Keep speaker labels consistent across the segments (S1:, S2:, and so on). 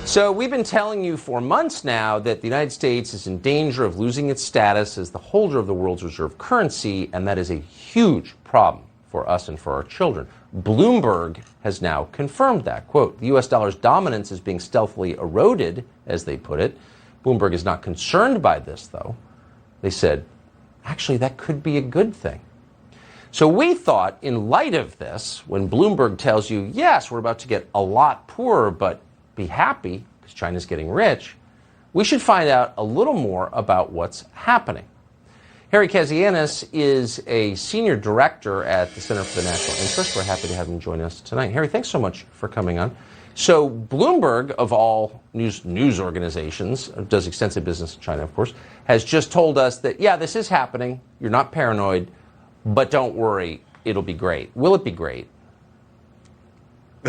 S1: So we've been telling you for months now that the United States is in danger of losing its status as the holder of the world's reserve currency, and that is a huge problem for us and for our children. Bloomberg has now confirmed that. Quote, the U.S. dollar's dominance is being stealthily eroded, as they put it. Bloomberg is not concerned by this, though. They said, actually, that could be a good thing. So we thought, in light of this, when Bloomberg tells you, yes, we're about to get a lot poorer, but be happy because China's getting rich, we should find out a little more about what's happening. Harry Kazianis is a senior director at the Center for the National Interest. We're happy to have him join us tonight. Harry, thanks so much for coming on. So Bloomberg, of all news organizations, does extensive business in China, of course, has just told us that, yeah, this is happening. You're not paranoid, but don't worry, it'll be great. Will it be great?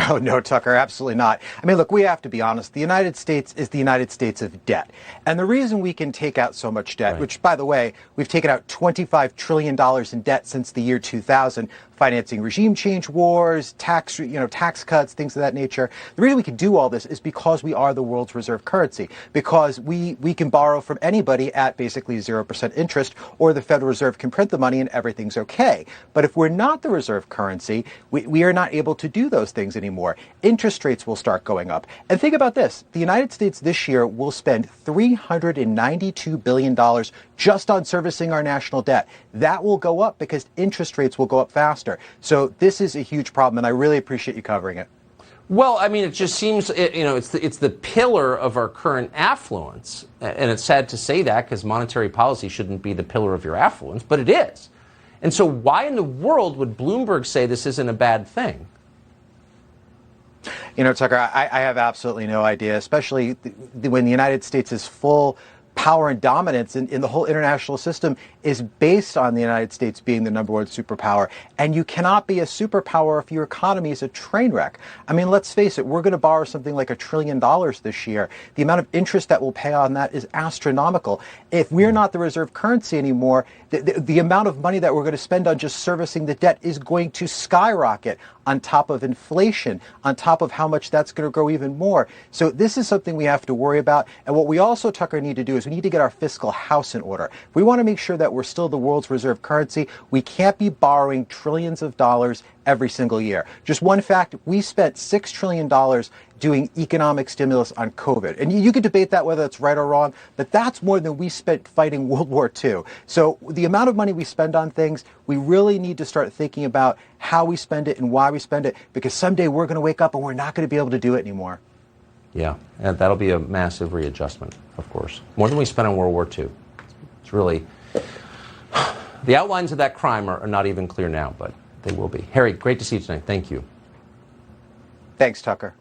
S2: Oh, no, Tucker, absolutely not. I mean, look, we have to be honest. The United States is the United States of debt. And the reason we can take out so much debt, which, by the way, we've taken out $25 trillion in debt since the year 2000, financing regime change wars, tax cuts, things of that nature. The reason we can do all this is because we are the world's reserve currency, because we can borrow from anybody at basically 0% interest, or the Federal Reserve can print the money and everything's okay. But if we're not the reserve currency, we are not able to do those things anymore. Interest rates will start going up. And think about this. The United States this year will spend $392 billion just on servicing our national debt. That will go up because interest rates will go up faster. So this is a huge problem, and I really appreciate you covering it.
S1: Well, I mean, it just seems, it's the pillar of our current affluence. And it's sad to say that because monetary policy shouldn't be the pillar of your affluence, but it is. And so why in the world would Bloomberg say this isn't a bad thing?
S2: You know, Tucker, I have absolutely no idea, especially when the United States' full power and dominance in the whole international system is based on the United States being the number one superpower. And you cannot be a superpower if your economy is a train wreck. I mean, let's face it, we're going to borrow something like $1 trillion this year. The amount of interest that we'll pay on that is astronomical. If we're not the reserve currency anymore, the amount of money that we're going to spend on just servicing the debt is going to skyrocket on top of inflation, on top of how much that's going to grow even more. So this is something we have to worry about. And what we also, Tucker, need to do is we need to get our fiscal house in order. If we want to make sure that we're still the world's reserve currency, we can't be borrowing trillions of dollars every single year. Just one fact, we spent $6 trillion doing economic stimulus on COVID. And you could debate that whether it's right or wrong, but that's more than we spent fighting World War II. So the amount of money we spend on things, we really need to start thinking about how we spend it and why we spend it, because someday we're going to wake up and we're not going to be able to do it anymore.
S1: Yeah, and that'll be a massive readjustment, of course. More than we spent on World War II. It's really... The outlines of that crime are not even clear now, but they will be. Harry, great to see you tonight. Thank you.
S2: Thanks, Tucker.